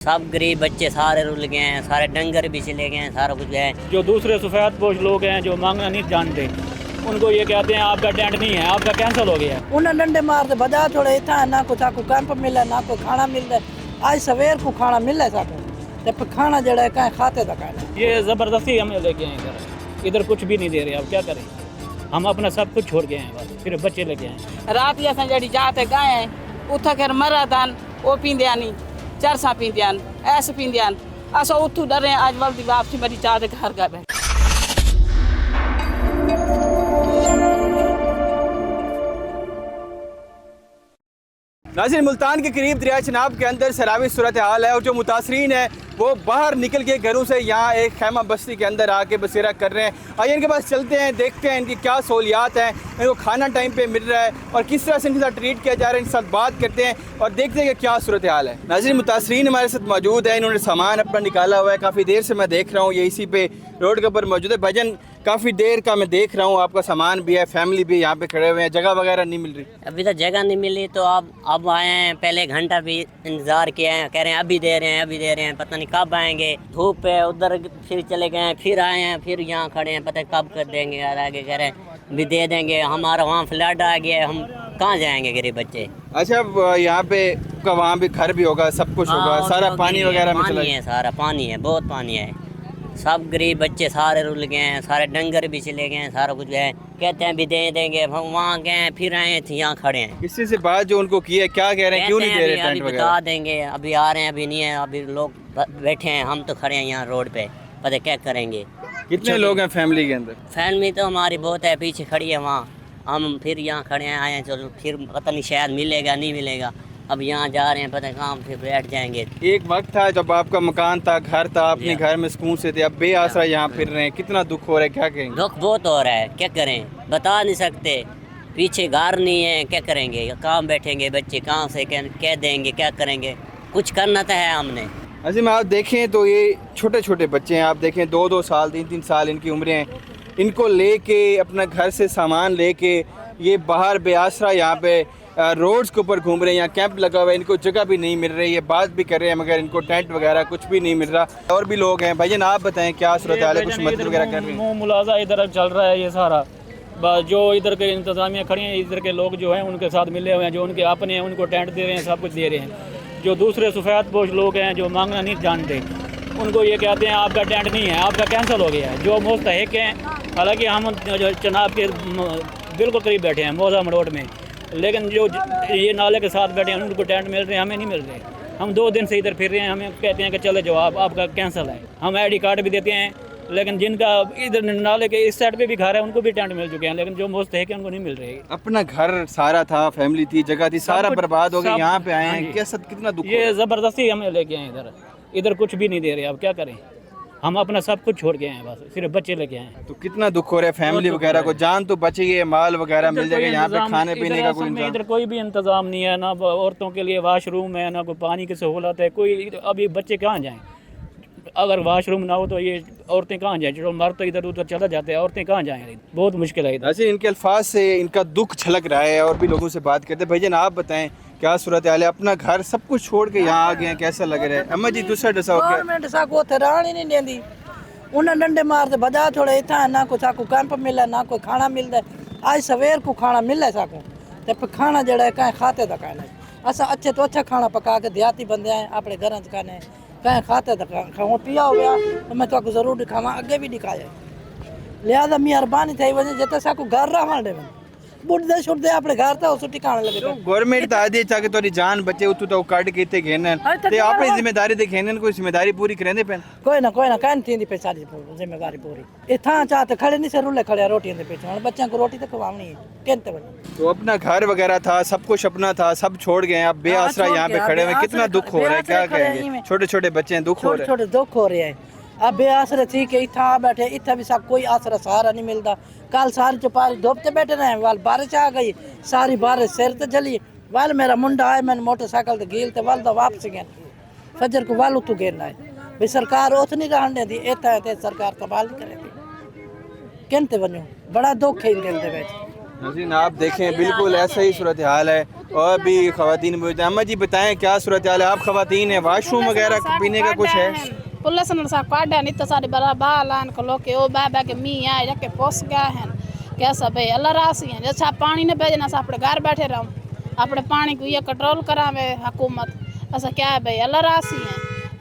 सब गरीब बच्चे सारे रुल गए हैं, सारे डंगर भी चले गए हैं, सारा कुछ है। जो दूसरे सफ़ेद पोश लोग हैं जो मांगना नहीं जानते, उनको ये कहते हैं आपका टेंट नहीं है, आपका कैंसिल हो गया है। उन्हें डंडे मारते बजा छोड़े इतना ना कुछ आपको कैंप मिला ना कोई खाना मिल रहा है। आज सवेर को खाना मिल रहा है तो खाना जड़ा है कहीं खाते था कहीं। ये ज़बरदस्ती हमें लेके आए इधर कुछ भी नहीं दे रहे। अब क्या करें, हम अपना सब कुछ छोड़ गए हैं, बस सिर्फ बच्चे लेके आए। रात असां जड़ी जाते गए उथा खेर मरादान वो पींदे नहीं, चरसा पींदे ऐसे पींदे अस उतू डरे आज वल्दी वापसी मेरी चाहते घर गए बैठे। नाज़रीन, मुल्तान के करीब दरिया चनाब के अंदर सैलाबी सूरत हाल है और जो मुतासरीन है वो बाहर निकल के घरों से यहाँ एक खैमा बस्ती के अंदर आके बसेरा कर रहे हैं। आइए इनके पास चलते हैं, देखते हैं इनकी क्या सहूलियात हैं, इनको खाना टाइम पे मिल रहा है और किस तरह से इनके साथ ट्रीट किया जा रहा है। इनके साथ बात करते हैं और देखते हैं कि क्या सूरत हाल है। नाज़रीन, मुतासरीन हमारे साथ मौजूद है, इन्होंने सामान अपना निकाला हुआ है। काफ़ी देर से मैं देख रहा हूँ ये इसी पे रोड के ऊपर मौजूद है। भजन काफ़ी देर का मैं देख रहा हूँ, आपका सामान भी है, फैमिली भी यहाँ पे खड़े हुए हैं, जगह वगैरह नहीं मिल रही। अभी तक जगह नहीं मिली तो अब आए हैं। पहले घंटा भी इंतज़ार किया है, कह रहे हैं अभी दे रहे हैं, अभी दे रहे हैं, पता नहीं कब आएंगे। धूप है, उधर फिर चले गए हैं, फिर आए हैं, फिर यहाँ खड़े हैं, पता कब कर देंगे यार। आगे कह रहे हैं भी दे देंगे, हमारा वहाँ फ्लड आ गया है, हम कहाँ जाएंगे गरीब बच्चे। अच्छा, यहाँ पे वहाँ भी घर भी होगा, सब कुछ होगा, सारा पानी वगैरह में चला है, सारा पानी है, बहुत पानी है। सब गरीब बच्चे सारे रुल गए हैं, सारे डंगर भी चले गए हैं, सारा कुछ है। कहते हैं भी दे देंगे, हम वहाँ गए फिर आए थे, यहाँ खड़े हैं। किसी से बात जो उनको की है, क्या कह रहे हैं, क्यों नहीं दे रहे टेंट वगैरह? बता देंगे, अभी आ रहे हैं, अभी नहीं है, अभी लोग बैठे हैं, हम तो खड़े हैं यहाँ रोड पे, पता क्या करेंगे। कितने लोग हैं फैमिली के अंदर? फैमिली तो हमारी बहुत है, पीछे खड़ी है वहाँ, हम फिर यहाँ खड़े हैं, आए हैं, चलो फिर पता नहीं शायद मिलेगा नहीं मिलेगा। अब यहाँ जा रहे हैं, पता कहाँ फिर बैठ जाएंगे। एक वक्त था जब आपका मकान था, घर था, अपने घर में सुकून से थे, अब बेआसरा यहाँ फिर रहे हैं, कितना दुख हो रहा है, क्या कहेंगे? दुख बहुत हो रहा है, क्या करें, बता नहीं सकते। पीछे घर नहीं है, क्या करेंगे, कहाँ बैठेंगे बच्चे, कहाँ से कह देंगे, क्या करेंगे, कुछ करना तो है हमने। अजीम, आप देखें तो ये छोटे छोटे बच्चे हैं, आप देखें 2-2 साल 3-3 साल इनकी उम्रें हैं। इनको लेके अपना घर से सामान लेके ये बाहर बेआसरा यहाँ पे रोड्स के ऊपर घूम रहे हैं। यहाँ कैंप लगा हुआ है, इनको जगह भी नहीं मिल रही है, बात भी कर रहे हैं मगर इनको टेंट वगैरह कुछ भी नहीं मिल रहा। और भी लोग हैं, भाईजान आप बताएं क्या सूरत हाल है, कुछ मदद वगैरह कर रहे हैं? मुलाजा इधर चल रहा है ये सारा, जो इधर के इंतजामिया खड़ी हैं, इधर के लोग जो हैं उनके साथ मिले हुए हैं, जो उनके अपने हैं उनको टेंट दे रहे हैं, सब कुछ दे रहे हैं। जो दूसरे सफ़ेद पोश लोग हैं जो मांगना नहीं जानते, उनको ये कहते हैं आपका टेंट नहीं है, आपका कैंसिल हो गया है। जो मुस्तहिक हैं, हालांकि हम चनाब के बिल्कुल करीब बैठे हैं मौजा रोड में, लेकिन जो ये नाले के साथ बैठे हैं उनको टेंट मिल रहे हैं, हमें नहीं मिल रहे। हम 2 दिन से इधर फिर रहे हैं, हमें कहते हैं कि चले जाओ आपका कैंसिल है। हम ID कार्ड भी देते हैं, लेकिन जिनका इधर नाले के इस साइड पे भी घर है उनको भी टेंट मिल चुके हैं, लेकिन जो मुस्तहिक है उनको नहीं मिल रहे। अपना घर सारा था, फैमिली थी, जगह थी, सारा बर्बाद हो गया, यहाँ पे आए हैं, कैसा कितना दुख। ये ज़बरदस्ती हमें लेके आए इधर कुछ भी नहीं दे रहे। अब क्या करें, हम अपना सब कुछ छोड़ के आए, बस सिर्फ बच्चे लेके आए। तो कितना दुख हो रहा है फैमिली वगैरह को, जान तो बची है, माल वगैरह मिल जाएगा, यहाँ पे खाने पीने का कोई इंतजाम? इधर कोई भी इंतजाम नहीं है, ना औरतों के लिए वाशरूम है, ना कोई पानी की सहूलत है, कोई। अभी बच्चे कहाँ जाएं, अगर वाशरूम ना हो तो ये औरतें कहाँ जाएं, जो मर्द तो इधर उधर चला जाते हैं, औरतें कहाँ जाएं, बहुत मुश्किल है इधर। ऐसे इनके अल्फाज से इनका दुख छलक रहा है और भी लोगों से बात करते हैं। भाईजान आप बताएं क्या सूरत हाल है, अपना घर सब कुछ छोड़ के यहाँ आ गए हैं, कैसा लग रहा है? अम्मा जी दूसरा डसा हो गवर्नमेंट साको थे राण ही नहीं देंदी। उन्हें डंडे मारते बजा छोड़े इतना ना कुछ आपको कैंप मिला ना कोई खाना मिल रहा है। आज सवेर को खाना मिल रहा है साको तो खाना जड़ा है कहीं खाते था कहीं नहीं। असा अच्छे तो अच्छा खाना पका के देहाती बंदे हैं, अपने घर च खाने कहीं खाते था खाओ पिया हो गया तो मैं तो जरूर दिखावा, अगे भी दिखाया। लिहाजा मेहरबानी थी वजह जिते साको घर रहा दे बुढ़दे छुड़दे अपने घर था उस ठिकाने लगे। तो गवर्नमेंट तो आदि चाहे तोरी जान बचे उतु तो काट के इतने घेने ते अपनी जिम्मेदारी ते घेने कोई जिम्मेदारी पूरी करेंदे पेन कोई ना कहन थी पे सारी जिम्मेदारी पूरी। इतना चाहते खड़े नहीं से रुले खड़े रोटियां दे पीछे, बच्चों को रोटी तो खवानी है कहते बने। तो अपना घर वगैरह था, सब कुछ अपना था, सब छोड़ गए, अब बेआसरा यहाँ पे खड़े हुए, कितना दुख हो रहा है, क्या कहेंगे? छोटे छोटे बच्चे हैं, दुख हो रहा है, छोटे दुख हो रहे हैं। अब बेआसरे थी कि इतना बैठे, इतना भी सब कोई आसरा सहारा नहीं मिलता। कल सारी चौपारी धोपते बैठे रहे, वाल बारिश आ गई, सारी बारिश सिर ते चली, वाल मेरा मुंडा आए, मैंने मोटरसाइकिल ते गील ते वाल वापस गया फजर को वाल उतू गिरना है। भाई सरकार उत नहीं रहने दी, इतना है सरकार तबाल नहीं करेगी, कहते बनो बड़ा दुख है इनके बैठे। नाज़रीन आप देखें बिल्कुल ऐसा ही सूरत हाल है। और भी खवातीन मौजूद हैं। अम्मा जी बताएं क्या सूरत हाल है? आप खवातीन हैं, वाशरूम वगैरह पीने का कुछ है? पुलिस ने सा काढ़ा नहीं तो सारे बड़ा बाल आन को लोग ओ बाबा के मी आए जाके पोस गया है कैसा भाई अल्लाह रासी है जैसा पानी ने भेजना सा अपने घर बैठे रहो अपने पानी को ये कंट्रोल करावे हुकूमत ऐसा क्या है भाई अल्लाह रासी है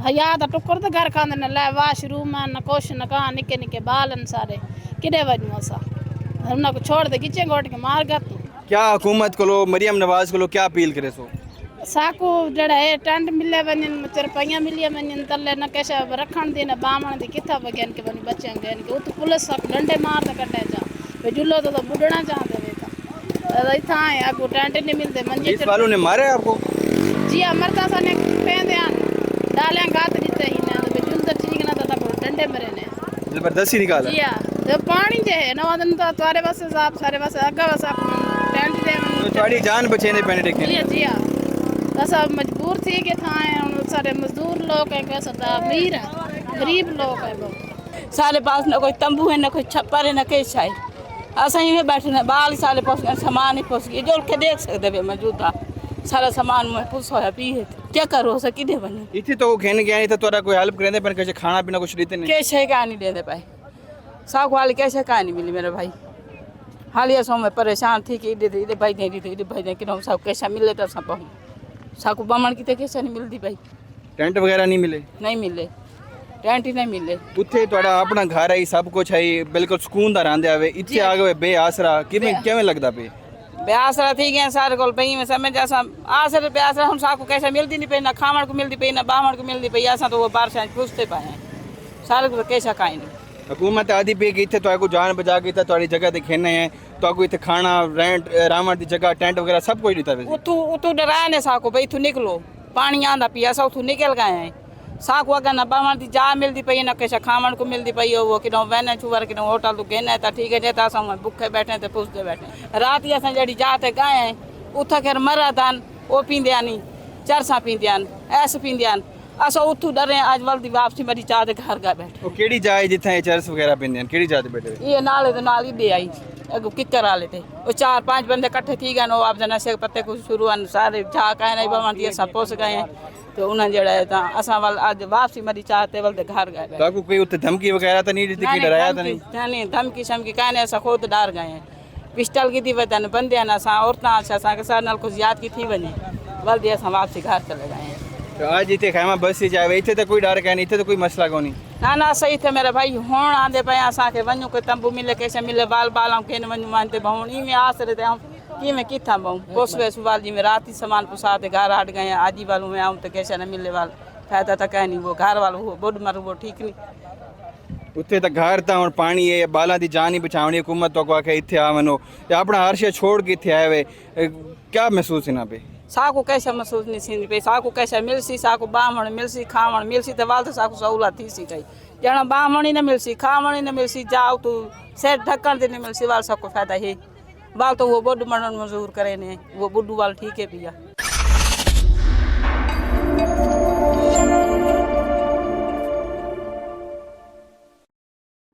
हया तो टुकर तो घर खाने न ला वाशरूम न कुछ न कहाँ निके निके बाल न सारे किडे वजू असा उन्हें को छोड़ दे गिचे गोट के मार गया क्या हुकूमत को लो मरियम नवाज को लो क्या अपील करे सो? साकू जड़ा है टेंट मिले वजन चरपाइयां मिलिया वजन तले न कैसा रखण दी न बामण दी किथा वगन के बनी बच्चे गन के उत पुलिस सा डंडे मार दे कटे जा वे जुल्लो तो बुडना चाहते वे था इथा है आगू टेंट नहीं मिलते मंजे पुलिस वालों ने मारे आपको? जी अमरता सा ने पेंदे आन डाले गात दिते ही ने वे जुल तो ठीक ना था डंडे मरे ने जबरदस्ती निकाला? जी हां तो पानी जे है नवादन तो तारे बस साहब सारे बस आगा बस टेंट दे तो थोड़ी जान बचेने पैने देखे? जी हां असा मजबूर थी के था सारे मजदूर लोग हैं कैसा था अमीर है गरीब लोग है लोग सारे पास न कोई तंबू है न कोई छप्पर है न केश है असा ही बैठे न बाल सारे पास सामान ही पहुंच गए जो के देख सकते वे मौजूदा सारा सामान में पुस होया पी है क्या करो सा किदे बने इथे तो खेने गया नहीं तो तोरा कोई हेल्प करे पर कैसे खाना पीना कुछ देते नहीं? केश है का नहीं दे पाए साग वाली कैसे का नहीं मिली मेरे भाई हालिया सो में परेशान थी कि इधर भाई दे इधर भाई दे कि सब कैसा मिले तो सब साकू बामण की कैसे नहीं मिलती भाई टेंट वगैरह नहीं मिले? नहीं मिले टेंट ही नहीं मिले उत्थे तोड़ा अपना घर है सब कुछ है बिल्कुल सुकून दा रहंदे आवे इथे आ गए बेआसरा किवें लगदा पे? बेआसरा थी गए सारे को पई में समझ असा आसरा बेआसरा हम साकू कैसे मिलती नहीं पई ना खावण को मिलती पई ना बामण को मिलती पई असा तो वो बार से पूछते पाए सारे को कैसा काई नहीं हुकूमत आदि पे कि इथे तो जान बचा के तोड़ी जगह ते खेने हैं तो इथे खाना रेंट रावण दी जगह टेंट वगैरह सब कुछ दिता वैसे उतू डराया ने साकू भाई तू निकलो पानी आंदा पिया सा उतू निकल गए हैं साकू अगर न बामण दी जा मिलती पई ना कैसा खावण को मिलती पई वो कि वैने छुवर कि होटल तू कहना था ठीक है जेता असा भूखे बैठे थे पूछते बैठे रात ही असा जड़ी जाते गए हैं उथा खैर मरा दान वो पींदे नहीं चरसा पींदे ऐस पींदे असा उतू डरे आज वल्दी वापसी मेरी चाह दे घर गा बैठे ओ केड़ी जाए जिथे ये चर्च वगैरह पिंदे केड़ी जाए ते बैठे ये नाले तो नाल ही दे आई अगो किकर वाले थे वो 4-5 बंदे इकट्ठे थी गए वो आप नशे के पत्ते कुछ शुरू सारे जा कहे नहीं बावन दिए सब पहुंच गए हैं तो उन्हें जड़ा है असा वाल आज वापसी मेरी चाहते वल्दे घर गए ताकू कोई उते धमकी वगैरह तो नहीं दी कि डराया तो नहीं धमकी शमकी कहने ऐसा खुद डर गए हैं पिस्टल की थी वतन बंदे ना असा औरतां असा के साथ नाल कुछ याद की थी बने वल्दे असा वापसी घर चले गए हैं तो आज इतने खैमा बस ही जाए इतने तो कोई डर कहनी इतने तो कोई मसला को नहीं ना सही थे मेरे भाई होण आंदे पे असा के वन्यू के तंबू मिले कैसे मिले बाल बाल हम केन वन्यू मानते बहुण ई में आस रहे हम की में किथा बहु पोसवे सुवाल जी में रात ही सामान पुसाते घर हट गए आजी वालों में आऊं तो कैसे न मिले वाल फायदा तो कह नहीं वो घर वालों वो बुढ़ मर वो ठीक नहीं उत्थे तक घर था और पानी है बाला दी जान ही बचावनी हुकूमत तो आके इतने आ वनो अपना हर शे छोड़ के इतने आए वे क्या महसूस है ना पे साकू कैसे महसूस नहीं सी पे साकू कैसे मिलसी साकू बामण मिलसी खावण मिलसी तो वाल तो साकू सहूलत थी सी गई जना बामण ही न मिलसी खावण ही न मिलसी जाओ तू सेठ ढक्कन दे नहीं मिलसी वाल सबको फायदा है वाल तो वो बुढ़ मरण मजूर करे ने वो बुढ़ू वाल ठीक है भैया